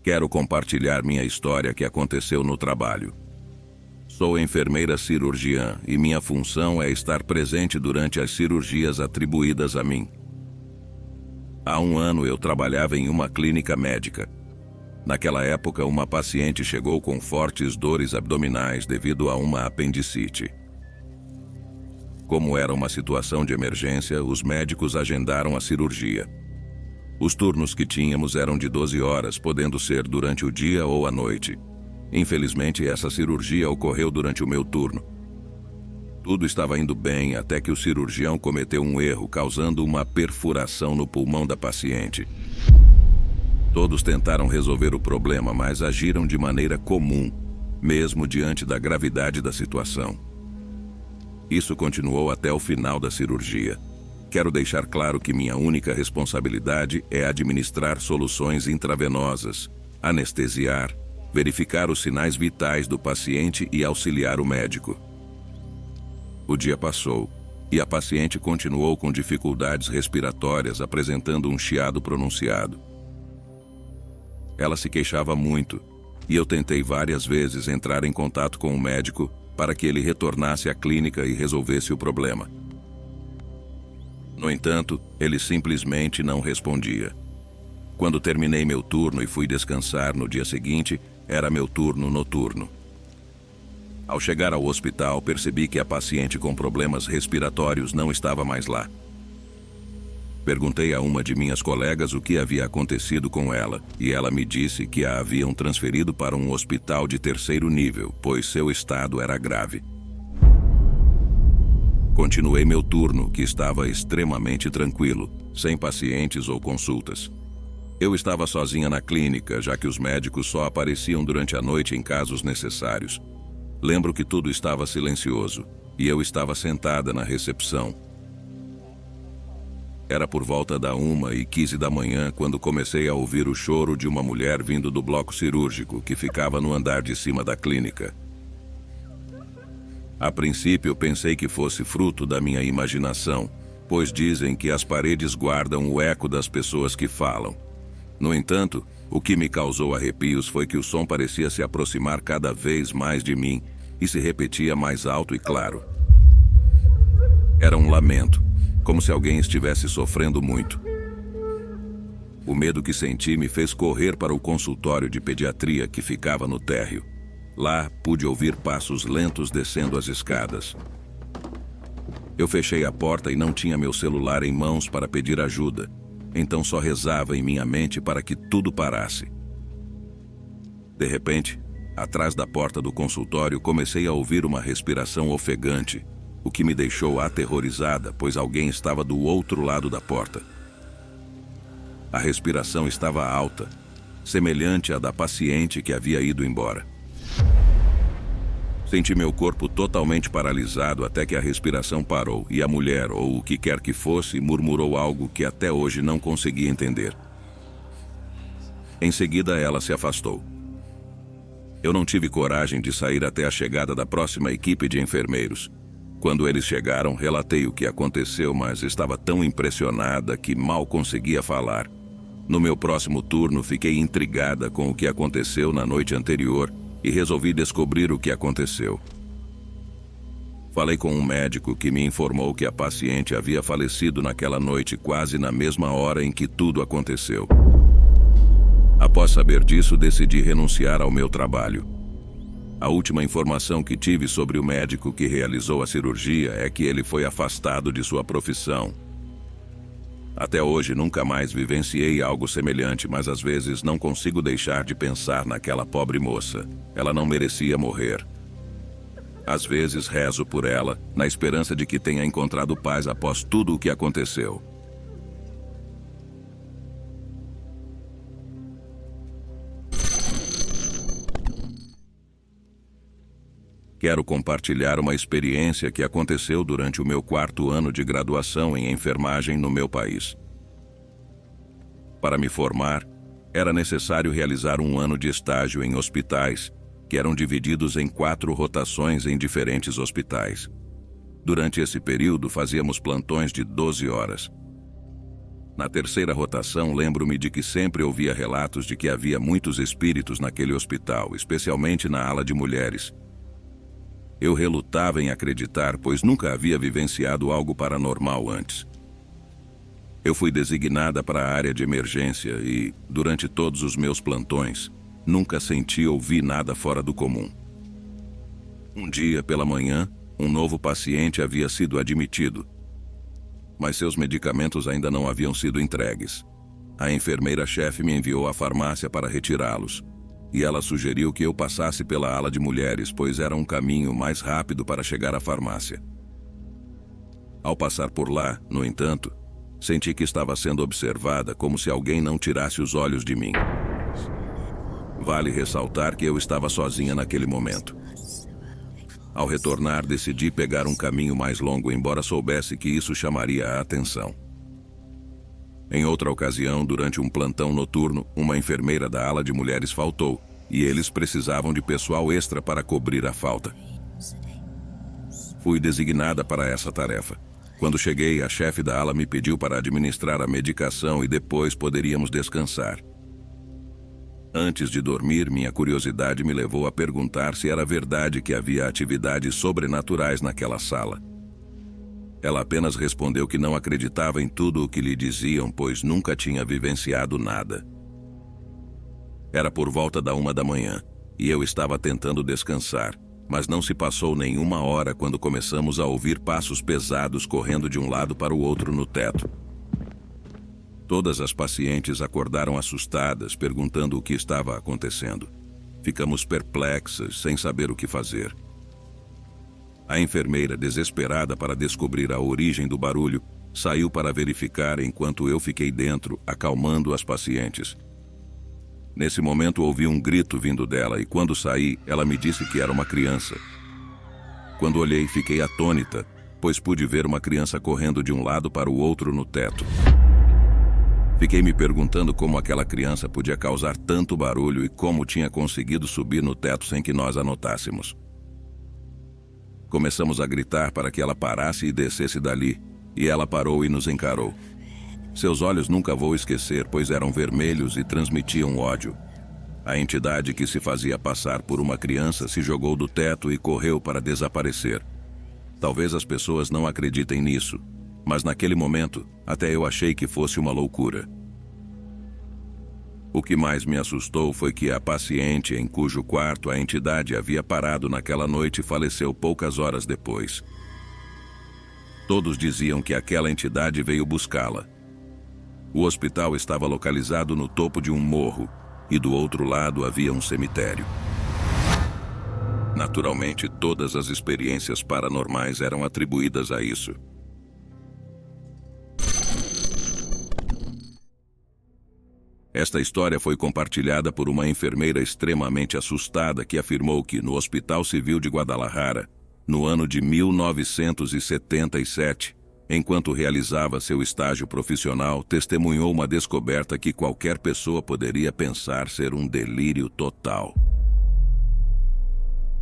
Quero compartilhar minha história que aconteceu no trabalho. Sou enfermeira cirurgiã e minha função é estar presente durante as cirurgias atribuídas a mim. Há um ano eu trabalhava em uma clínica médica. Naquela época, uma paciente chegou com fortes dores abdominais devido a uma apendicite. Como era uma situação de emergência, os médicos agendaram a cirurgia. Os turnos que tínhamos eram de 12 horas, podendo ser durante o dia ou à noite. Infelizmente, essa cirurgia ocorreu durante o meu turno. Tudo estava indo bem até que o cirurgião cometeu um erro, causando uma perfuração no pulmão da paciente. Todos tentaram resolver o problema, mas agiram de maneira comum, mesmo diante da gravidade da situação. Isso continuou até o final da cirurgia. Quero deixar claro que minha única responsabilidade é administrar soluções intravenosas, anestesiar, verificar os sinais vitais do paciente e auxiliar o médico. O dia passou e a paciente continuou com dificuldades respiratórias, apresentando um chiado pronunciado. Ela se queixava muito e eu tentei várias vezes entrar em contato com o médico para que ele retornasse à clínica e resolvesse o problema. No entanto, ele simplesmente não respondia. Quando terminei meu turno e fui descansar no dia seguinte, era meu turno noturno. Ao chegar ao hospital, percebi que a paciente com problemas respiratórios não estava mais lá. Perguntei a uma de minhas colegas o que havia acontecido com ela, e ela me disse que a haviam transferido para um hospital de 3º nível, pois seu estado era grave. Continuei meu turno, que estava extremamente tranquilo, sem pacientes ou consultas. Eu estava sozinha na clínica, já que os médicos só apareciam durante a noite em casos necessários. Lembro que tudo estava silencioso, e eu estava sentada na recepção. Era por volta da 1h15 da manhã quando comecei a ouvir o choro de uma mulher vindo do bloco cirúrgico, que ficava no andar de cima da clínica. A princípio, pensei que fosse fruto da minha imaginação, pois dizem que as paredes guardam o eco das pessoas que falam. No entanto, o que me causou arrepios foi que o som parecia se aproximar cada vez mais de mim e se repetia mais alto e claro. Era um lamento, como se alguém estivesse sofrendo muito. O medo que senti me fez correr para o consultório de pediatria que ficava no térreo. Lá, pude ouvir passos lentos descendo as escadas. Eu fechei a porta e não tinha meu celular em mãos para pedir ajuda, então só rezava em minha mente para que tudo parasse. De repente, atrás da porta do consultório, comecei a ouvir uma respiração ofegante, o que me deixou aterrorizada, pois alguém estava do outro lado da porta. A respiração estava alta, semelhante à da paciente que havia ido embora. Senti meu corpo totalmente paralisado até que a respiração parou e a mulher, ou o que quer que fosse, murmurou algo que até hoje não consegui entender. Em seguida, ela se afastou. Eu não tive coragem de sair até a chegada da próxima equipe de enfermeiros. Quando eles chegaram, relatei o que aconteceu, mas estava tão impressionada que mal conseguia falar. No meu próximo turno, fiquei intrigada com o que aconteceu na noite anterior e resolvi descobrir o que aconteceu. Falei com um médico que me informou que a paciente havia falecido naquela noite, quase na mesma hora em que tudo aconteceu. Após saber disso, decidi renunciar ao meu trabalho. A última informação que tive sobre o médico que realizou a cirurgia é que ele foi afastado de sua profissão. Até hoje nunca mais vivenciei algo semelhante, mas às vezes não consigo deixar de pensar naquela pobre moça. Ela não merecia morrer. Às vezes rezo por ela, na esperança de que tenha encontrado paz após tudo o que aconteceu. Quero compartilhar uma experiência que aconteceu durante o meu 4º ano de graduação em enfermagem no meu país. Para me formar, era necessário realizar um ano de estágio em hospitais, que eram divididos em 4 rotações em diferentes hospitais. Durante esse período, fazíamos plantões de 12 horas. Na terceira rotação, lembro-me de que sempre ouvia relatos de que havia muitos espíritos naquele hospital, especialmente na ala de mulheres. Eu relutava em acreditar, pois nunca havia vivenciado algo paranormal antes. Eu fui designada para a área de emergência e, durante todos os meus plantões, nunca senti ou vi nada fora do comum. Um dia, pela manhã, um novo paciente havia sido admitido, mas seus medicamentos ainda não haviam sido entregues. A enfermeira-chefe me enviou à farmácia para retirá-los, e ela sugeriu que eu passasse pela ala de mulheres, pois era um caminho mais rápido para chegar à farmácia. Ao passar por lá, no entanto, senti que estava sendo observada como se alguém não tirasse os olhos de mim. Vale ressaltar que eu estava sozinha naquele momento. Ao retornar, decidi pegar um caminho mais longo, embora soubesse que isso chamaria a atenção. Em outra ocasião, durante um plantão noturno, uma enfermeira da ala de mulheres faltou, e eles precisavam de pessoal extra para cobrir a falta. Fui designada para essa tarefa. Quando cheguei, a chefe da ala me pediu para administrar a medicação e depois poderíamos descansar. Antes de dormir, minha curiosidade me levou a perguntar se era verdade que havia atividades sobrenaturais naquela sala. Ela apenas respondeu que não acreditava em tudo o que lhe diziam, pois nunca tinha vivenciado nada. Era por volta da 1 da manhã, e eu estava tentando descansar, mas não se passou nenhuma hora quando começamos a ouvir passos pesados correndo de um lado para o outro no teto. Todas as pacientes acordaram assustadas, perguntando o que estava acontecendo. Ficamos perplexas, sem saber o que fazer. A enfermeira, desesperada para descobrir a origem do barulho, saiu para verificar enquanto eu fiquei dentro, acalmando as pacientes. Nesse momento ouvi um grito vindo dela e quando saí, ela me disse que era uma criança. Quando olhei, fiquei atônita, pois pude ver uma criança correndo de um lado para o outro no teto. Fiquei me perguntando como aquela criança podia causar tanto barulho e como tinha conseguido subir no teto sem que nós a notássemos. Começamos a gritar para que ela parasse e descesse dali, e ela parou e nos encarou. Seus olhos nunca vou esquecer, pois eram vermelhos e transmitiam ódio. A entidade que se fazia passar por uma criança se jogou do teto e correu para desaparecer. Talvez as pessoas não acreditem nisso, mas naquele momento, até eu achei que fosse uma loucura. O que mais me assustou foi que a paciente em cujo quarto a entidade havia parado naquela noite faleceu poucas horas depois. Todos diziam que aquela entidade veio buscá-la. O hospital estava localizado no topo de um morro, e do outro lado havia um cemitério. Naturalmente, todas as experiências paranormais eram atribuídas a isso. Esta história foi compartilhada por uma enfermeira extremamente assustada que afirmou que, no Hospital Civil de Guadalajara, no ano de 1977, enquanto realizava seu estágio profissional, testemunhou uma descoberta que qualquer pessoa poderia pensar ser um delírio total.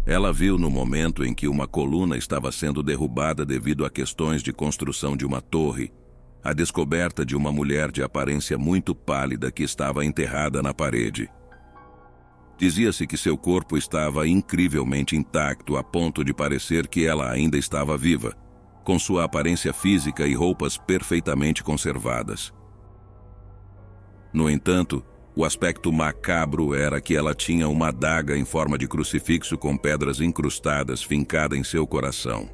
Ela viu no momento em que uma coluna estava sendo derrubada devido a questões de construção de uma torre, a descoberta de uma mulher de aparência muito pálida que estava enterrada na parede. Dizia-se que seu corpo estava incrivelmente intacto a ponto de parecer que ela ainda estava viva, com sua aparência física e roupas perfeitamente conservadas. No entanto, o aspecto macabro era que ela tinha uma adaga em forma de crucifixo com pedras incrustadas fincada em seu coração.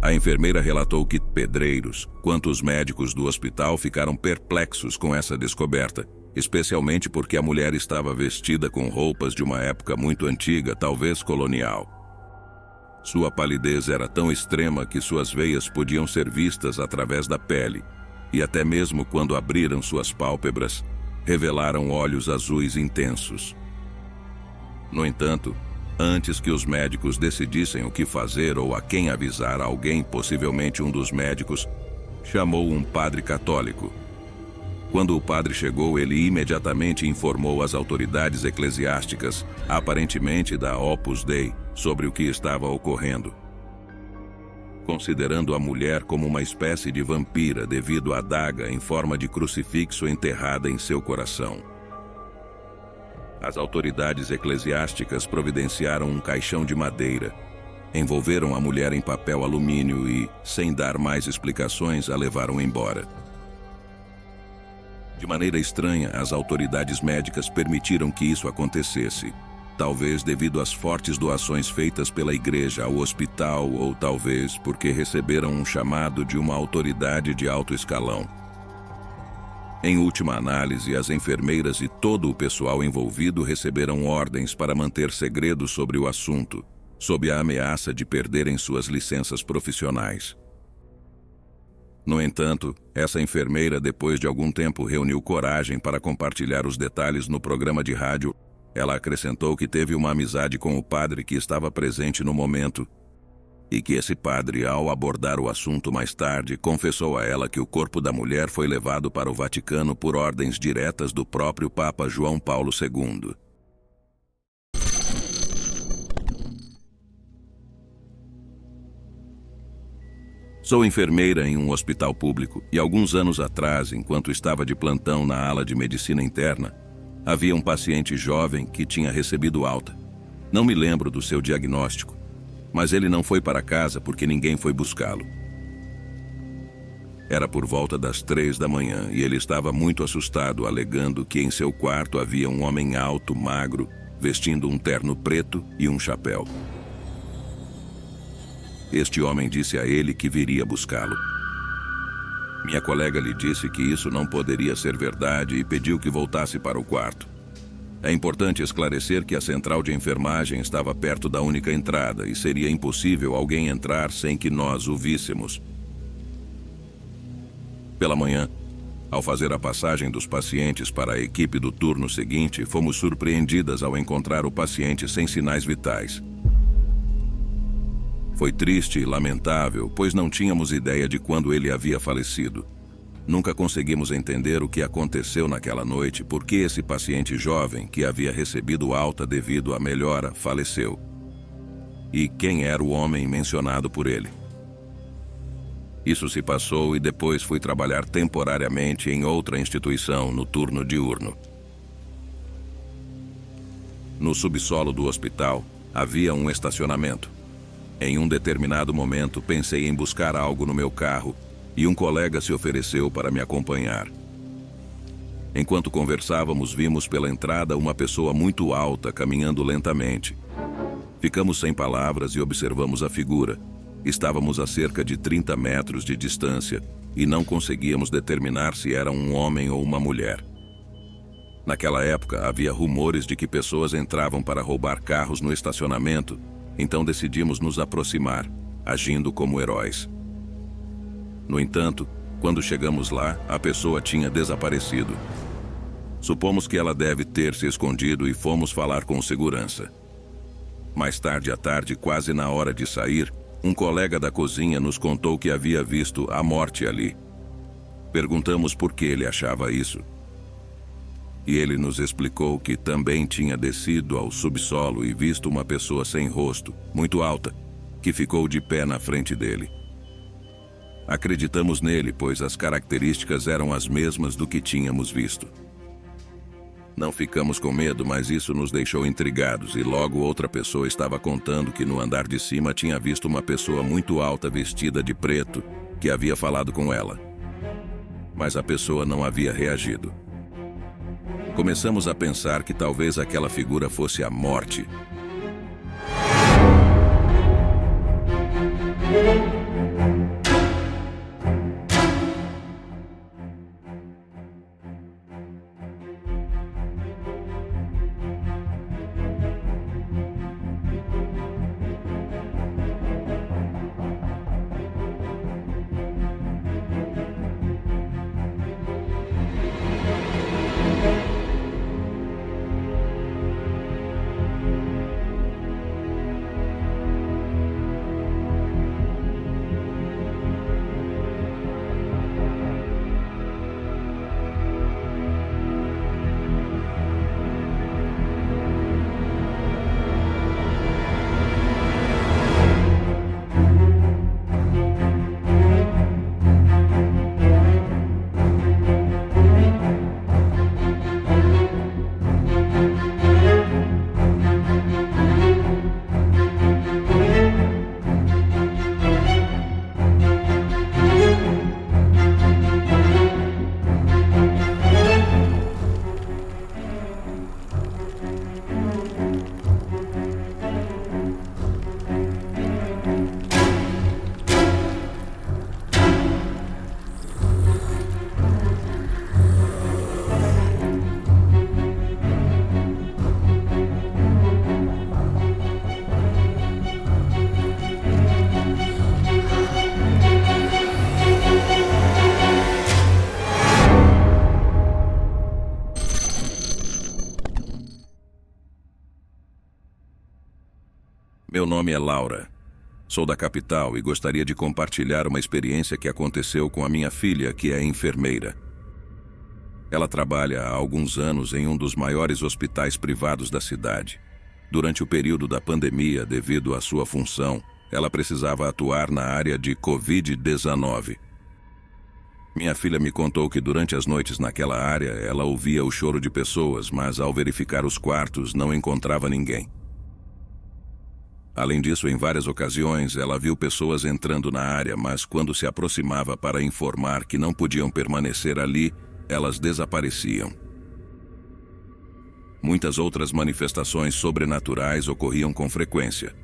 A enfermeira relatou que pedreiros, quanto os médicos do hospital ficaram perplexos com essa descoberta, especialmente porque a mulher estava vestida com roupas de uma época muito antiga, talvez colonial. Sua palidez era tão extrema que suas veias podiam ser vistas através da pele, e até mesmo quando abriram suas pálpebras, revelaram olhos azuis intensos. No entanto, antes que os médicos decidissem o que fazer ou a quem avisar, alguém, possivelmente um dos médicos, chamou um padre católico. Quando o padre chegou, ele imediatamente informou as autoridades eclesiásticas, aparentemente da Opus Dei, sobre o que estava ocorrendo. considerando a mulher como uma espécie de vampira devido à adaga em forma de crucifixo enterrada em seu coração. As autoridades eclesiásticas providenciaram um caixão de madeira, envolveram a mulher em papel alumínio e, sem dar mais explicações, a levaram embora. De maneira estranha, as autoridades médicas permitiram que isso acontecesse, talvez devido às fortes doações feitas pela igreja ao hospital ou talvez porque receberam um chamado de uma autoridade de alto escalão. Em última análise, as enfermeiras e todo o pessoal envolvido receberam ordens para manter segredo sobre o assunto, sob a ameaça de perderem suas licenças profissionais. No entanto, essa enfermeira, depois de algum tempo, reuniu coragem para compartilhar os detalhes no programa de rádio. Ela acrescentou que teve uma amizade com o padre que estava presente no momento e que esse padre, ao abordar o assunto mais tarde, confessou a ela que o corpo da mulher foi levado para o Vaticano por ordens diretas do próprio Papa João Paulo II. Sou enfermeira em um hospital público e alguns anos atrás, enquanto estava de plantão na ala de medicina interna, havia um paciente jovem que tinha recebido alta. Não me lembro do seu diagnóstico, mas ele não foi para casa porque ninguém foi buscá-lo. Era por volta das 3 da manhã e ele estava muito assustado, alegando que em seu quarto havia um homem alto, magro, vestindo um terno preto e um chapéu. Este homem disse a ele que viria buscá-lo. Minha colega lhe disse que isso não poderia ser verdade e pediu que voltasse para o quarto. É importante esclarecer que a central de enfermagem estava perto da única entrada e seria impossível alguém entrar sem que nós o víssemos. Pela manhã, ao fazer a passagem dos pacientes para a equipe do turno seguinte, fomos surpreendidas ao encontrar o paciente sem sinais vitais. Foi triste e lamentável, pois não tínhamos ideia de quando ele havia falecido. Nunca conseguimos entender o que aconteceu naquela noite, porque esse paciente jovem, que havia recebido alta devido à melhora, faleceu. E quem era o homem mencionado por ele? Isso se passou e depois fui trabalhar temporariamente em outra instituição no turno diurno. No subsolo do hospital havia um estacionamento. Em um determinado momento, pensei em buscar algo no meu carro e um colega se ofereceu para me acompanhar. Enquanto conversávamos, vimos pela entrada uma pessoa muito alta caminhando lentamente. Ficamos sem palavras e observamos a figura. Estávamos a cerca de 30 metros de distância e não conseguíamos determinar se era um homem ou uma mulher. Naquela época, havia rumores de que pessoas entravam para roubar carros no estacionamento. Então decidimos nos aproximar, agindo como heróis. No entanto, quando chegamos lá, a pessoa tinha desaparecido. Supomos que ela deve ter se escondido e fomos falar com o segurança. Mais tarde à tarde, quase na hora de sair, um colega da cozinha nos contou que havia visto a morte ali. Perguntamos por que ele achava isso. E ele nos explicou que também tinha descido ao subsolo e visto uma pessoa sem rosto, muito alta, que ficou de pé na frente dele. Acreditamos nele, pois as características eram as mesmas do que tínhamos visto. Não ficamos com medo, mas isso nos deixou intrigados e logo outra pessoa estava contando que no andar de cima tinha visto uma pessoa muito alta vestida de preto que havia falado com ela. Mas a pessoa não havia reagido. Começamos a pensar que talvez aquela figura fosse a morte. Meu nome é Laura. Sou da capital e gostaria de compartilhar uma experiência que aconteceu com a minha filha, que é enfermeira. Ela trabalha há alguns anos em um dos maiores hospitais privados da cidade. Durante o período da pandemia, devido à sua função, ela precisava atuar na área de Covid-19. Minha filha me contou que durante as noites naquela área, ela ouvia o choro de pessoas, mas ao verificar os quartos, não encontrava ninguém. Além disso, em várias ocasiões, ela viu pessoas entrando na área, mas quando se aproximava para informar que não podiam permanecer ali, elas desapareciam. Muitas outras manifestações sobrenaturais ocorriam com frequência,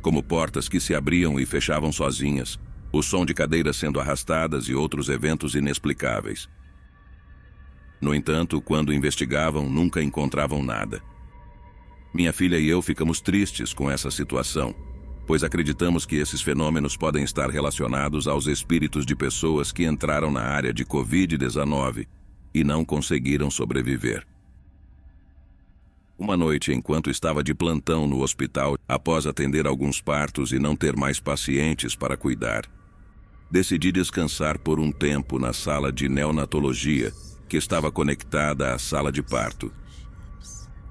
como portas que se abriam e fechavam sozinhas, o som de cadeiras sendo arrastadas e outros eventos inexplicáveis. No entanto, quando investigavam, nunca encontravam nada. Minha filha e eu ficamos tristes com essa situação, pois acreditamos que esses fenômenos podem estar relacionados aos espíritos de pessoas que entraram na área de Covid-19 e não conseguiram sobreviver. Uma noite, enquanto estava de plantão no hospital, após atender alguns partos e não ter mais pacientes para cuidar, decidi descansar por um tempo na sala de neonatologia, que estava conectada à sala de parto.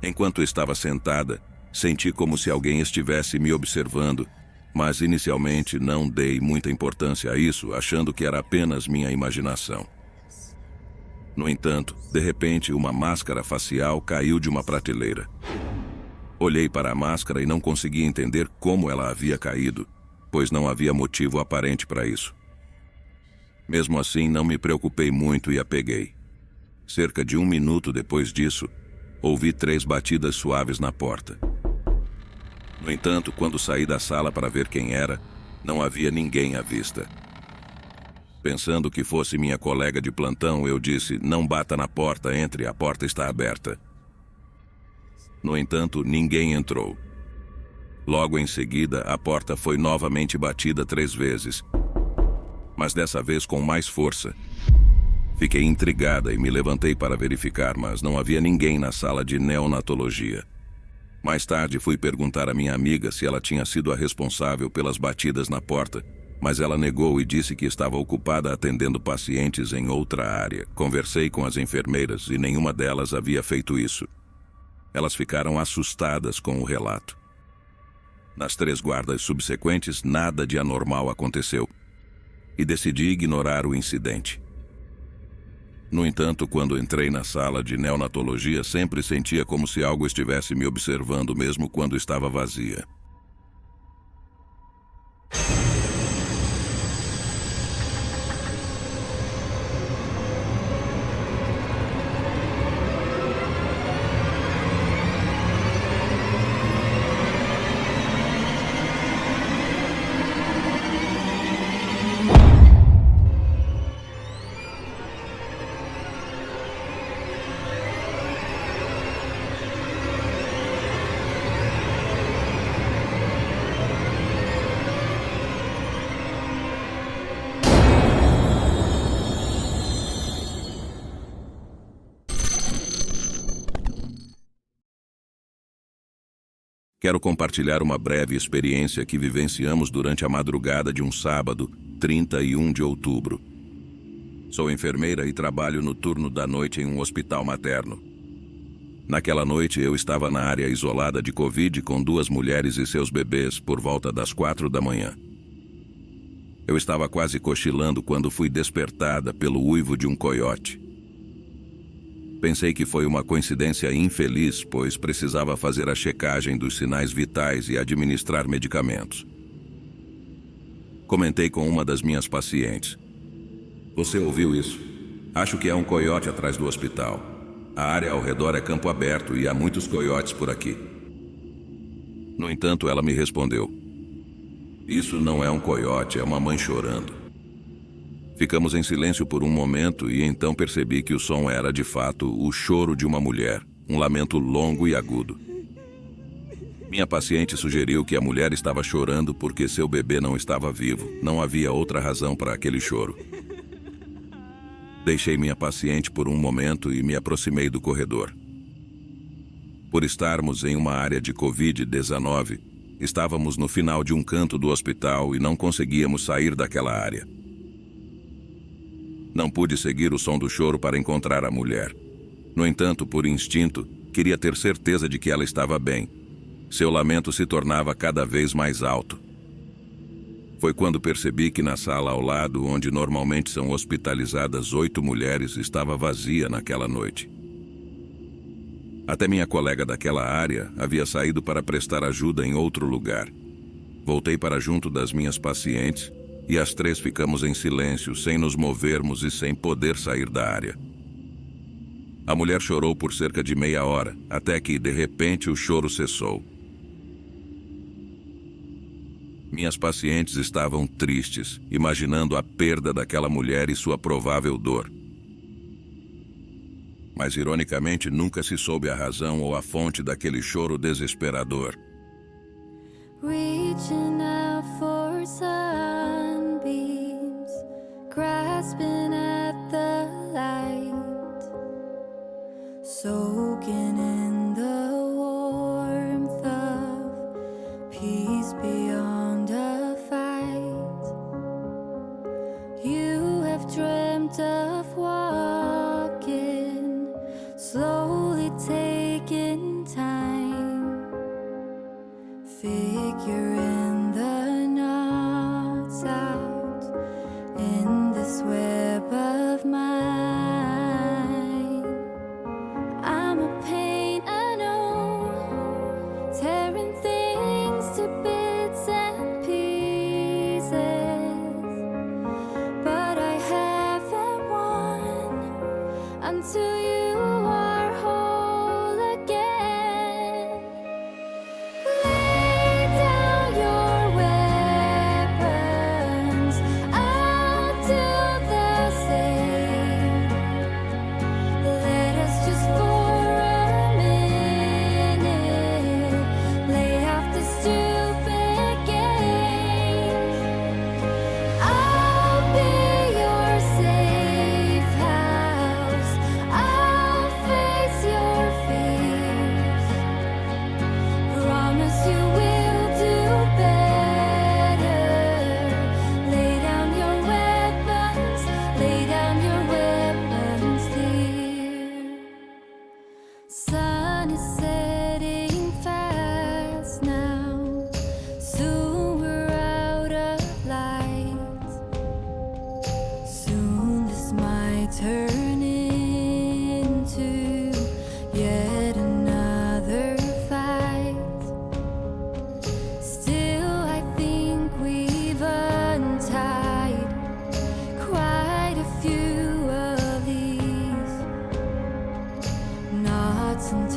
Enquanto estava sentada, senti como se alguém estivesse me observando, mas inicialmente não dei muita importância a isso, achando que era apenas minha imaginação. No entanto, de repente, uma máscara facial caiu de uma prateleira. Olhei para a máscara e não consegui entender como ela havia caído, pois não havia motivo aparente para isso. Mesmo assim, não me preocupei muito e a peguei. Cerca de 1 minuto depois disso, ouvi 3 batidas suaves na porta. No entanto, quando saí da sala para ver quem era, não havia ninguém à vista. Pensando que fosse minha colega de plantão, eu disse: "Não bata na porta, entre, a porta está aberta." No entanto, ninguém entrou. Logo em seguida, a porta foi novamente batida 3 vezes, mas dessa vez com mais força. Fiquei intrigada e me levantei para verificar, mas não havia ninguém na sala de neonatologia. Mais tarde fui perguntar à minha amiga se ela tinha sido a responsável pelas batidas na porta, mas ela negou e disse que estava ocupada atendendo pacientes em outra área. Conversei com as enfermeiras e nenhuma delas havia feito isso. Elas ficaram assustadas com o relato. Nas 3 guardas subsequentes, nada de anormal aconteceu, e decidi ignorar o incidente. No entanto, quando entrei na sala de neonatologia, sempre sentia como se algo estivesse me observando, mesmo quando estava vazia. Quero compartilhar uma breve experiência que vivenciamos durante a madrugada de um sábado, 31 de outubro. Sou enfermeira e trabalho no turno da noite em um hospital materno. Naquela noite, eu estava na área isolada de Covid com 2 mulheres e seus bebês por volta das 4 da manhã. Eu estava quase cochilando quando fui despertada pelo uivo de um coiote. Pensei que foi uma coincidência infeliz, pois precisava fazer a checagem dos sinais vitais e administrar medicamentos. Comentei com uma das minhas pacientes: "Você ouviu isso? Acho que é um coiote atrás do hospital. A área ao redor é campo aberto e há muitos coiotes por aqui." No entanto, ela me respondeu: "Isso não é um coiote, é uma mãe chorando." Ficamos em silêncio por um momento e então percebi que o som era, de fato, o choro de uma mulher, um lamento longo e agudo. Minha paciente sugeriu que a mulher estava chorando porque seu bebê não estava vivo. Não havia outra razão para aquele choro. Deixei minha paciente por um momento e me aproximei do corredor. Por estarmos em uma área de Covid-19, Estávamos no final de um canto do hospital e não conseguíamos sair daquela área. Não pude seguir o som do choro para encontrar a mulher. No entanto, por instinto, queria ter certeza de que ela estava bem. Seu lamento se tornava cada vez mais alto. Foi quando percebi que na sala ao lado, onde normalmente são hospitalizadas 8 mulheres, estava vazia naquela noite. Até minha colega daquela área havia saído para prestar ajuda em outro lugar. Voltei para junto das minhas pacientes e as 3 ficamos em silêncio, sem nos movermos e sem poder sair da área. A mulher chorou por cerca de meia hora, até que, de repente, o choro cessou. Minhas pacientes estavam tristes, imaginando a perda daquela mulher e sua provável dor. Mas, ironicamente, nunca se soube a razão ou a fonte daquele choro desesperador. Reaching out for sunbeams, grasping at the light, soaking in the warmth of peace beyond a fight. You have dreamt of walking, slowly taking time, figuring the knots out in this web of mine. I'm a pain, I know, tearing things to bits and pieces, but I haven't won until you are whole again. Lay down your weapons, I'll do the same. Let us just for a minute lay off the stupid games. I'll be your safe house, I'll face your fears. Promise you will do better. Lay down your weapons, lay down your weapons, dear. Sun is setting fast now, soon we're out of light. Soon this might turn into yet another fight. Still, I think we've untied quite a few of these knots and